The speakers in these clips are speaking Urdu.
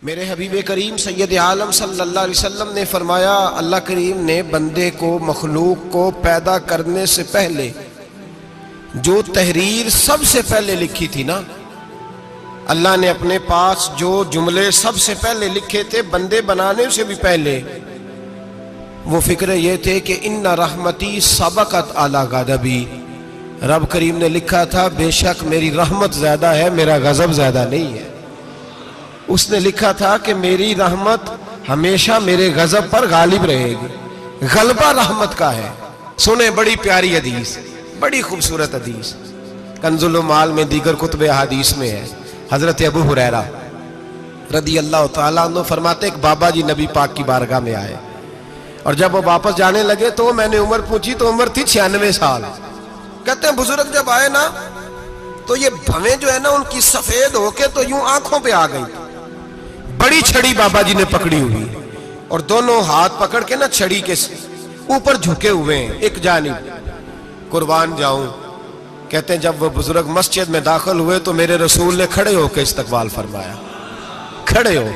میرے حبیب کریم سید عالم صلی اللہ علیہ وسلم نے فرمایا، اللہ کریم نے بندے کو، مخلوق کو پیدا کرنے سے پہلے جو تحریر سب سے پہلے لکھی تھی نا، اللہ نے اپنے پاس جو جملے سب سے پہلے لکھے تھے بندے بنانے سے بھی پہلے، وہ فکرے یہ تھے کہ ان رحمتی سبقت اعلی غضبی، رب کریم نے لکھا تھا بے شک میری رحمت زیادہ ہے، میرا غضب زیادہ نہیں ہے۔ اس نے لکھا تھا کہ میری رحمت ہمیشہ میرے غضب پر غالب رہے گی، غلبہ رحمت کا ہے۔ سنیں بڑی پیاری حدیث، بڑی خوبصورت حدیث، کنز المال میں دیگر کتب احادیث میں ہے۔ حضرت ابو ہریرہ رضی اللہ تعالیٰ عنہ فرماتے ایک بابا جی نبی پاک کی بارگاہ میں آئے، اور جب وہ واپس جانے لگے تو میں نے عمر پوچھی تو عمر تھی 96 سال۔ کہتے ہیں بزرگ جب آئے نا تو یہ بھویں جو ہے نا ان کی سفید ہو کے تو یوں آنکھوں پہ آ گئی، بڑی چھڑی بابا جی نے پکڑی ہوئی اور دونوں ہاتھ پکڑ کے نا چھڑی کے اوپر جھکے ہوئے ہیں ایک جانب، قربان جاؤں۔ کہتے ہیں جب وہ بزرگ مسجد میں داخل ہوئے تو میرے رسول نے کھڑے ہو کے استقبال فرمایا، کھڑے ہو،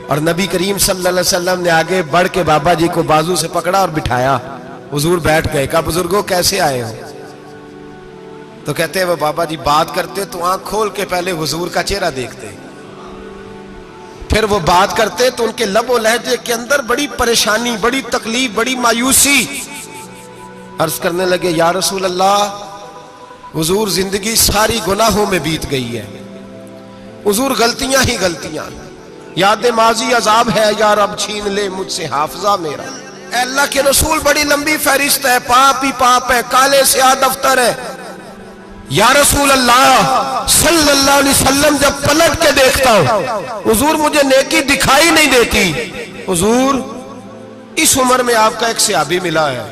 اور نبی کریم صلی اللہ علیہ وسلم نے آگے بڑھ کے بابا جی کو بازو سے پکڑا اور بٹھایا۔ حضور بیٹھ گئے، کہا بزرگوں کیسے آئے ہو؟ تو کہتے ہیں وہ بابا جی بات کرتے تو آنکھ کھول کے پہلے حضور کا چہرہ دیکھتے، پھر وہ بات کرتے تو ان کے لب و لہجے کے اندر بڑی پریشانی، بڑی تکلیف، بڑی مایوسی۔ عرض کرنے لگے یا رسول اللہ، حضور زندگی ساری گناہوں میں بیت گئی ہے، حضور غلطیاں ہی غلطیاں، یاد ماضی عذاب ہے، یا رب چھین لے مجھ سے حافظہ میرا۔ اے اللہ کے رسول بڑی لمبی فہرست ہے، پاپ ہی پاپ ہے، کالے سیاہ دفتر ہے۔ یا رسول اللہ صلی اللہ علیہ وسلم جب پلٹ کے دیکھتا ہوں حضور مجھے نیکی دکھائی نہیں دیتی۔ حضور اس عمر میں آپ کا ایک صحابی ملا ہے،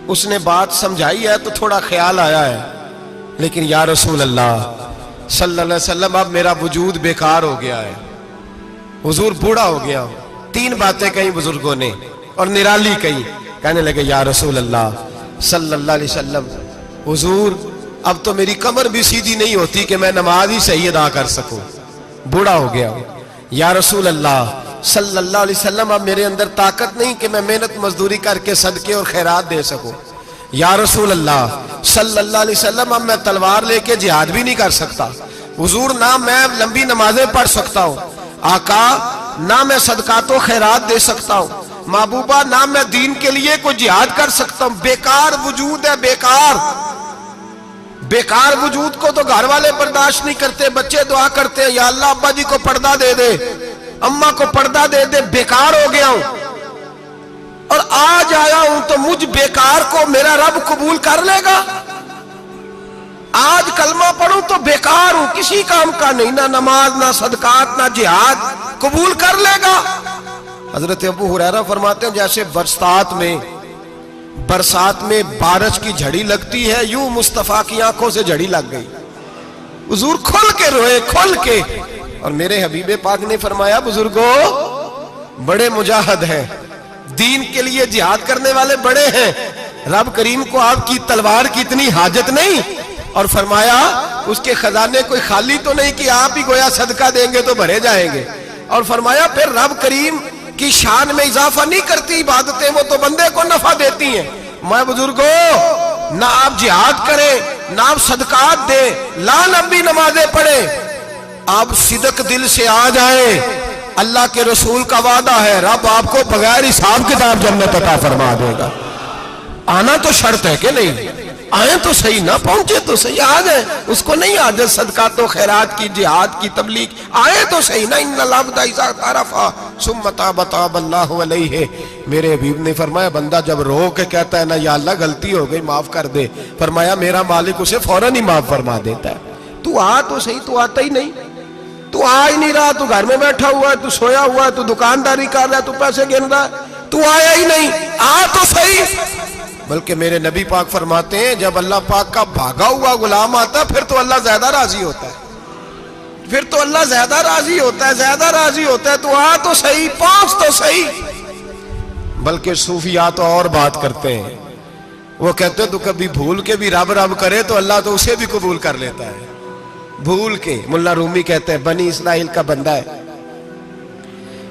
اس نے بات سمجھائی ہے تو تھوڑا خیال آیا ہے، لیکن یا رسول اللہ صلی اللہ علیہ وسلم اب میرا وجود بیکار ہو گیا ہے، حضور بوڑھا ہو گیا ہوں۔ تین باتیں کہیں بزرگوں نے اور نرالی کہیں، کہنے لگے یا رسول اللہ صلی اللہ علیہ وسلم، حضور اب تو میری کمر بھی سیدھی نہیں ہوتی کہ میں نماز ہی صحیح ادا کر سکوں، بوڑھا ہو گیا ہوں۔ یا رسول اللہ صلی اللہ علیہ وسلم اب میرے اندر طاقت نہیں کہ میں محنت مزدوری کر کے صدقے اور خیرات دے سکوں۔ یا رسول اللہ صلی اللہ علیہ وسلم اب میں تلوار لے کے جہاد بھی نہیں کر سکتا، حضور نہ میں لمبی نمازیں پڑھ سکتا ہوں، آقا نہ میں صدقات و خیرات دے سکتا ہوں، محبوبہ نہ میں دین کے لیے کوئی جہاد کر سکتا ہوں، بیکار وجود ہے، بیکار بیکار وجود کو تو گھر والے برداشت نہیں کرتے، بچے دعا کرتے ہیں یا اللہ ابا جی کو پردہ دے دے، اماں کو پردہ دے دے، بیکار ہو گیا ہوں اور آج آیا ہوں تو مجھ بیکار کو میرا رب قبول کر لے گا؟ آج کلمہ پڑھوں تو بیکار ہوں، کسی کام کا نہیں، نہ نماز نہ صدقات نہ جہاد، قبول کر لے گا؟ حضرت ابو ہریرہ فرماتے ہیں جیسے برسات میں بارش کی جھڑی لگتی ہے، یوں مصطفیٰ کی آنکھوں سے جھڑی لگ گئی، حضور کھل کے روئے، کھل کے۔ اور میرے حبیب پاک نے فرمایا بزرگوں بڑے مجاہد ہیں، دین کے لیے جہاد کرنے والے بڑے ہیں، رب کریم کو آپ کی تلوار کی اتنی حاجت نہیں، اور فرمایا اس کے خزانے کوئی خالی تو نہیں کہ آپ ہی گویا صدقہ دیں گے تو بھرے جائیں گے، اور فرمایا پھر رب کریم کی شان میں اضافہ نہیں کرتی عبادتیں، وہ تو بندے کو نفع دیتی ہیں۔ میں بزرگوں نہ آپ جہاد کریں نہ آپ صدقات دیں، لا لمبی نمازیں پڑھیں، آپ صدق دل سے آ جائیں، اللہ کے رسول کا وعدہ ہے رب آپ کو بغیر حساب کتاب جنت عطا فرما دے گا۔ آنا تو شرط ہے کہ نہیں؟ آئیں تو صحیح، نہ پہنچے تو صحیح، آ جائیں، اس کو نہیں عادت صدقات و خیرات کی، جہاد کی، تبلیغ، آئے تو صحیح نا۔ ان العبد اذا اعترف ثم تاب تاب اللہ علیہ، میرے حبیب نے فرمایا بندہ جب رو کے کہتا ہے نا یا اللہ غلطی ہو گئی معاف کر دے، فرمایا میرا مالک اسے فوراً ہی معاف فرما دیتا ہے۔ تو آ تو صحیح، تو آتا ہی نہیں، تو آ ہی نہیں رہا، تو گھر میں بیٹھا ہوا ہے، تو سویا ہوا ہے، تو دکانداری کر رہا ہے، تو پیسے گن رہا ہے، تو آیا ہی نہیں، آ تو صحیح۔ بلکہ میرے نبی پاک فرماتے ہیں جب اللہ پاک کا بھاگا ہوا غلام آتا ہے پھر تو اللہ زیادہ راضی ہوتا ہے، پھر تو اللہ زیادہ راضی ہوتا ہے، زیادہ راضی ہوتا ہے، تو آ تو صحیح، پہنچ تو صحیح۔ بلکہ صوفیاء تو اور بات کرتے ہیں، وہ کہتے ہیں تو کبھی بھول کے بھی رب رب کرے تو اللہ تو اسے بھی قبول کر لیتا ہے، بھول کے۔ ملا رومی کہتے ہیں بنی اسرائیل کا بندہ ہے،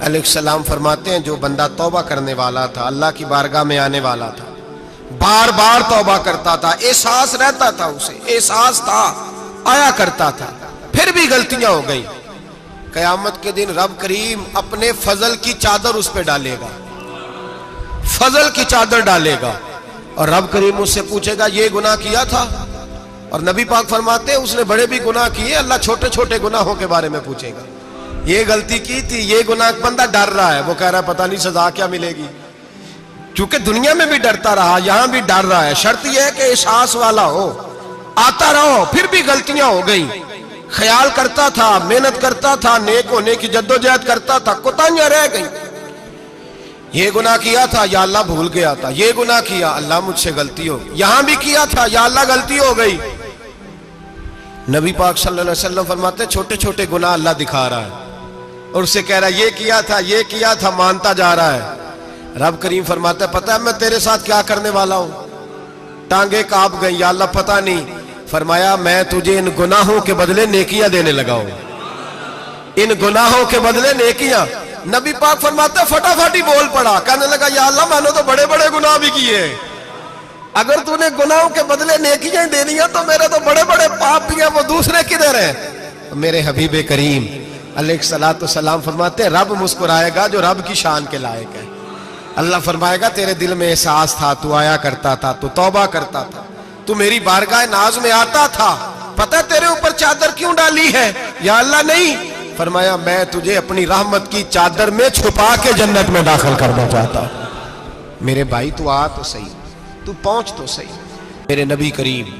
علیہ السلام فرماتے ہیں جو بندہ توبہ کرنے والا تھا، اللہ کی بارگاہ میں آنے والا تھا، بار بار توبہ کرتا تھا، احساس رہتا تھا، اسے احساس تھا، آیا کرتا تھا، پھر بھی غلطیاں ہو گئی، قیامت کے دن رب کریم اپنے فضل کی چادر اس پہ ڈالے گا، فضل کی چادر ڈالے گا، اور رب کریم اس سے پوچھے گا یہ گناہ کیا تھا؟ اور نبی پاک فرماتے ہیں اس نے بڑے بھی گناہ کیے، اللہ چھوٹے چھوٹے گناہوں کے بارے میں پوچھے گا، یہ غلطی کی تھی، یہ گناہ، بندہ ڈر رہا ہے، وہ کہہ رہا ہے پتہ نہیں سزا کیا ملے گی، چونکہ دنیا میں بھی ڈرتا رہا، یہاں بھی ڈر رہا ہے، شرط یہ ہے کہ احساس والا ہو، آتا رہو، پھر بھی غلطیاں ہو گئیں، خیال کرتا تھا، محنت کرتا تھا، نیک ہونے کی جدوجہد کرتا تھا، کوتاہیاں رہ گئیں، یہ گناہ کیا تھا یا اللہ بھول گیا تھا، یہ گناہ کیا اللہ مجھ سے غلطی ہو گئی، یہاں بھی کیا تھا یا اللہ غلطی ہو گئی۔ نبی پاک صلی اللہ علیہ وسلم فرماتے ہیں چھوٹے چھوٹے گناہ اللہ دکھا رہا ہے اور اسے کہہ رہا ہے یہ کیا تھا مانتا جا رہا ہے، رب کریم فرماتا ہے پتہ ہے میں تیرے ساتھ کیا کرنے والا ہوں، ٹانگیں کانپ گئی، یا اللہ پتہ نہیں، فرمایا میں تجھے ان گناہوں کے بدلے نیکیاں دینے لگا ہوں، ان گناہوں کے بدلے نیکیاں۔ نبی پاک فرماتا ہے فٹافٹ ہی بول پڑا، کہنے لگا یا اللہ میں نے تو بڑے بڑے گناہ بھی کیے، اگر تو نے گناہوں کے بدلے نیکیاں دینی ہیں تو میرے تو بڑے بڑے پاپ بھی ہیں، وہ دوسرے کدھر ہیں؟ میرے حبیب کریم علیہ السلام فرماتے ہیں رب مسکرائے گا جو رب کی شان کے لائق ہے، اللہ فرمائے گا تیرے دل میں احساس تھا، تو آیا کرتا تھا، تو توبہ کرتا تھا، تو میری بارگاہ ناز میں آتا تھا، پتہ تیرے اوپر چادر کیوں ڈالی ہے؟ یا اللہ نہیں، فرمایا میں تجھے اپنی رحمت کی چادر میں چھپا کے جنت میں داخل کرنا چاہتا ہوں۔ میرے بھائی تو آ تو صحیح، تو پہنچ تو صحیح۔ میرے نبی کریم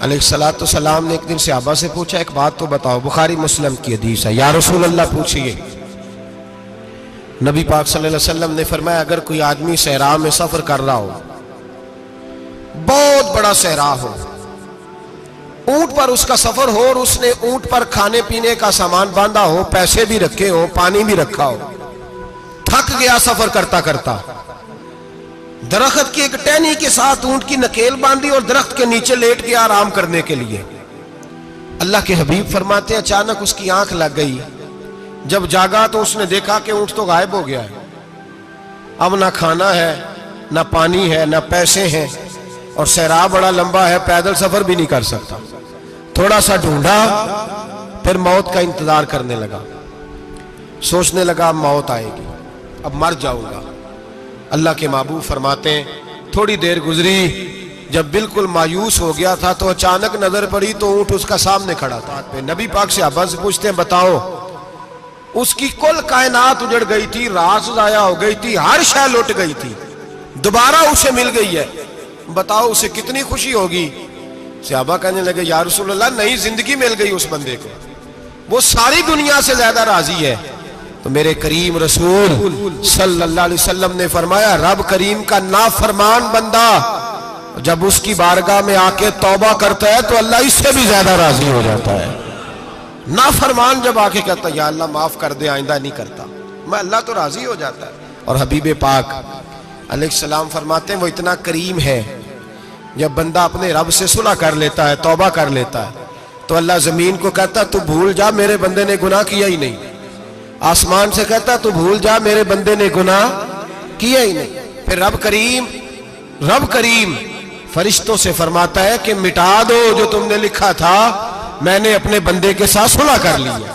علیہ السلام نے ایک دن صحابہ سے پوچھا ایک بات تو بتاؤ، بخاری مسلم کی حدیث ہے، یا رسول اللہ پوچھئے۔ نبی پاک صلی اللہ علیہ وسلم نے فرمایا اگر کوئی آدمی صحرا میں سفر کر رہا ہو، بہت بڑا صحرا ہو، اونٹ پر اس کا سفر ہو اور اس نے اونٹ پر کھانے پینے کا سامان باندھا ہو، پیسے بھی رکھے ہو، پانی بھی رکھا ہو، تھک گیا سفر کرتا کرتا، درخت کی ایک ٹہنی کے ساتھ اونٹ کی نکیل باندھی اور درخت کے نیچے لیٹ گیا آرام کرنے کے لیے، اللہ کے حبیب فرماتے ہیں اچانک اس کی آنکھ لگ گئی، جب جاگا تو اس نے دیکھا کہ اونٹ تو غائب ہو گیا ہے، اب نہ کھانا ہے، نہ پانی ہے، نہ پیسے ہیں، اور صحرا بڑا لمبا ہے، پیدل سفر بھی نہیں کر سکتا، تھوڑا سا ڈھونڈا، پھر موت کا انتظار کرنے لگا، سوچنے لگا اب موت آئے گی، اب مر جاؤں گا۔ اللہ کے محبوب فرماتے ہیں تھوڑی دیر گزری، جب بالکل مایوس ہو گیا تھا تو اچانک نظر پڑی تو اونٹ اس کا سامنے کھڑا تھا، نبی پاک سے صحابہ سے پوچھتے ہیں بتاؤ، اس کی کل کائنات اجڑ گئی تھی، راز ضائع ہو گئی تھی، ہر شے لٹ گئی تھی، دوبارہ اسے مل گئی ہے، بتاؤ اسے کتنی خوشی ہوگی؟ صحابہ کہنے لگے یا رسول اللہ نئی زندگی مل گئی اس بندے کو، وہ ساری دنیا سے زیادہ راضی ہے۔ تو میرے کریم رسول صلی اللہ علیہ وسلم نے فرمایا رب کریم کا نافرمان بندہ جب اس کی بارگاہ میں آ کے توبہ کرتا ہے تو اللہ اس سے بھی زیادہ راضی ہو جاتا ہے۔ نافرمان جب آ کے کہتا ہے یا اللہ معاف کر دے آئندہ نہیں کرتا، میں اللہ تو راضی ہو جاتا ہے۔ اور حبیب پاک علیہ السلام فرماتے ہیں وہ اتنا کریم ہے، جب بندہ اپنے رب سے صلح کر لیتا ہے، توبہ کر لیتا ہے، تو اللہ زمین کو کہتا ہے تو بھول جا میرے بندے نے گناہ کیا ہی نہیں، آسمان سے کہتا تو بھول جا میرے بندے نے گناہ کیا ہی نہیں، پھر رب کریم فرشتوں سے فرماتا ہے کہ مٹا دو جو تم نے لکھا تھا، میں نے اپنے بندے کے ساتھ صلح کر لی ہے۔